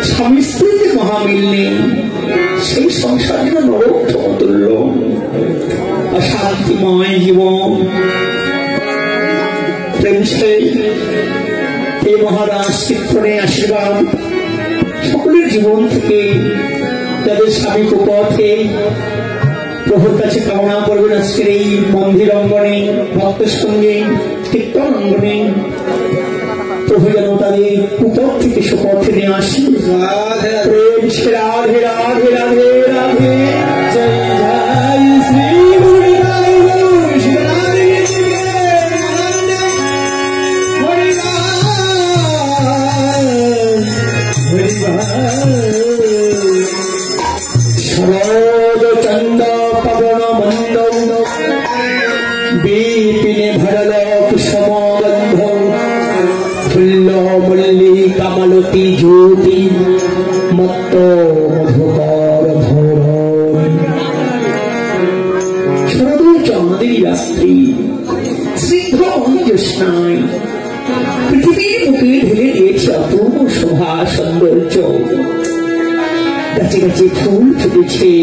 স্বামী স্ত্রীতে মহামিল নেই, সেই সংসার যেন নরক সমতুল্য অশান্তিময় জীবন। প্রেম সেই এই মহারাজ কীর্তনে আশীর্বাদ সকলের জীবন থেকে যাদের স্বামী কুপথে প্রভুর কাছে কামনা করবেন আজকের এই মন্দির অঙ্গনে, ভক্তের সঙ্গে কীর্তন অঙ্গনে প্রভু যেন তাদের কুপথ থেকে সুপথে নিয়ে আসি। রাধে রাধে রাধে রাধে রাধে জয় জয় শ্রী গুরু শরদ চন্দ পবন মন্দ বিপিনে ভরল কুসুমগন্ধ ফুল্ল মল্লিকা মালতী জ্যোতি মত্ত মধুকর ভোর। শরদ চাঁদের রাত্রি স্নিগ্ধ জ্যোৎস্নায় পৃথিবীর বুকে ঢেলে দিয়েছে অপূর্ব শোভা সৌন্দর্য। গাছে গাছে ফুল ফুটেছে,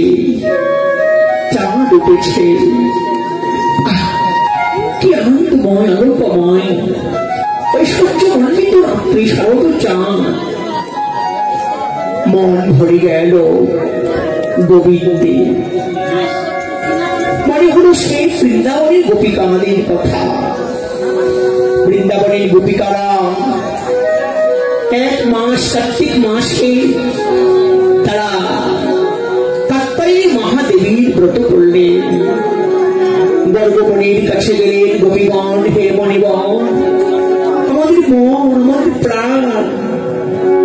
চাঁদ উঠেছে, কি আনন্দময় আলোকময় ঐশ্বর্য মণ্ডিত রাত্রি শারদ চাঁদ। মন ভরে গেল গোবিন্দে, মনে হলো সেই বৃন্দাবনের গোপিকাদের কথা। বৃন্দাবনের গোপিকারা এক মাস কার্তিক মাসে তারা কাত্তায়ী মহাদেবীর ব্রত করলেন। গর্ভমণির কাছে গেলেন গোপীগণ, হে মণিগণ, আমাদের মন আমাদের প্রাণ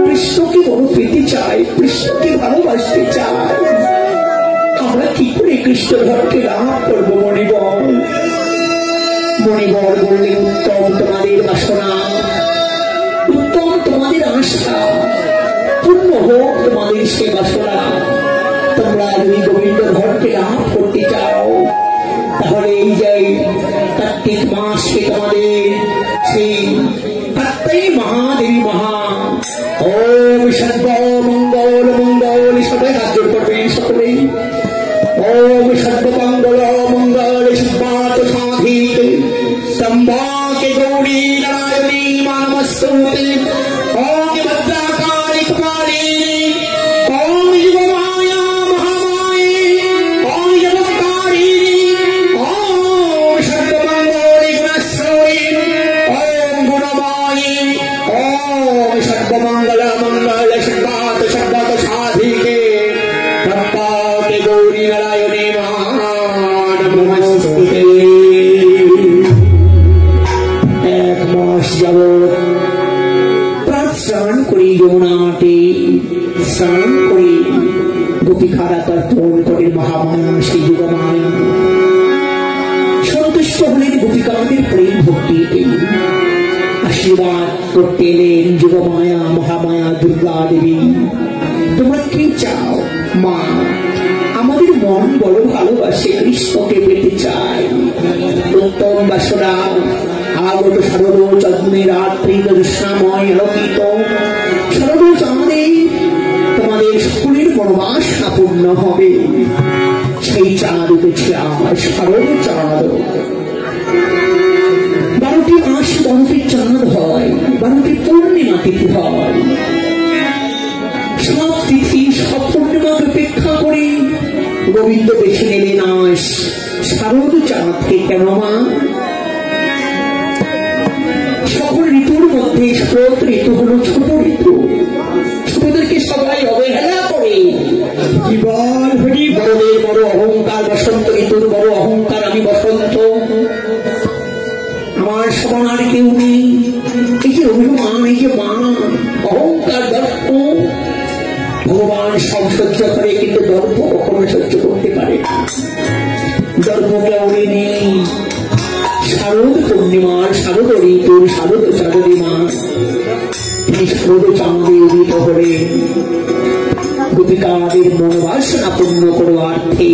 কৃষ্ণকে বড় পেতে চায়, কৃষ্ণকে ভালোবাসতে চায়, আমরা কি করে কৃষ্ণ ভক্তি লাভ করবো মণিগণ? মণিগণ বললেন, উত্তম তোমাদের বাসনা, উত্তম তোমাদের আশা, পূর্ণ হোক তোমাদের সে বাসনা। তোমরা যদি গোবিন্দ ভক্তি লাভ করতে চাও তাহলে এই যে কার্তিক মাসে তোমাদের সেই কাত্তায়ী মহাদেবী মহা ওম সর্ব মঙ্গল মঙ্গল, সবাই হাত জোড় করবেন সকলেই। ওম সর্ব মঙ্গল মঙ্গল সুপাত সাধিত স্তম্ভাকে গৌরী নারায়ণী মানমস্তুতে। ওম ভদ্রাকালী কপালিনী, ওম যুগমায়া মহামায়ে, ওম জগৎকারিণী, ওম সর্বমঙ্গলে গুণশ্রয়ী, ওম গুণময়ী, ওম সর্বমঙ্গল মঙ্গল সুপাত সর্বত সাধিকে স্তম্ভাকে গৌরী নারায়ণী মানমস্তুতে। এক মাস যাবৎ স্নান করি, যমুনাতে স্নান করি, গোপীখারা তর্পণ করে মহামায়া সেই যুগমায়া। সন্তুষ্ট হলেন গোপিকাদের প্রেম ভক্তিতে, আশীর্বাদ করতে এলেন যুগমায়া মহামায়া দুর্গা দেবী। তোমরা কি চাও মা? আমাদের মন বড় ভালোবাসে, কৃষ্ণকে পেতে চায়, উত্তম বাসনা। আগত শারদ চন্দ্রে রাত্রি জ্যোৎস্নাময় আলোকিত শারদ চাঁদে তোমাদের সকলের মনোবাসনা পূর্ণ হবে। সেই চাঁদ উঠেছে আমার শারদ চাঁদ। 12টি মাস 12টি চাঁদ হয়, 12টি পূর্ণিমা তিথি হয়। সব তিথি সব পূর্ণিমাকে উপেক্ষা করে গোবিন্দ বেছে নিলেন আজ শারদ চাঁদকে। কেন মা? সকল ঋতুর মধ্যে শরৎ ঋতু হলো ছোট ঋতু। ছোটদেরকে সবাই অবহেলা করে, জীবন বড়দের বড় অহংকার, বসন্ত ঋতুর বড় অহংকার, আমি বসন্ত, আমার সমান আর কেউ নেই। এই যে অভিমান, এই যে মান, অহংকার, দর্প, ভগবান সব সহ্য করে, কিন্তু দর্প কখনো সহ্য করতে পারে না। দর্পকে ওরে নেই। শারদ পূর্ণিমার শারদ ঋতুর শারদ চাঁদী মা, তিনি শারদ চাঁদে উদিত হলেন গোপিকাদের মনোবাসনা পূর্ণ করবার্থে।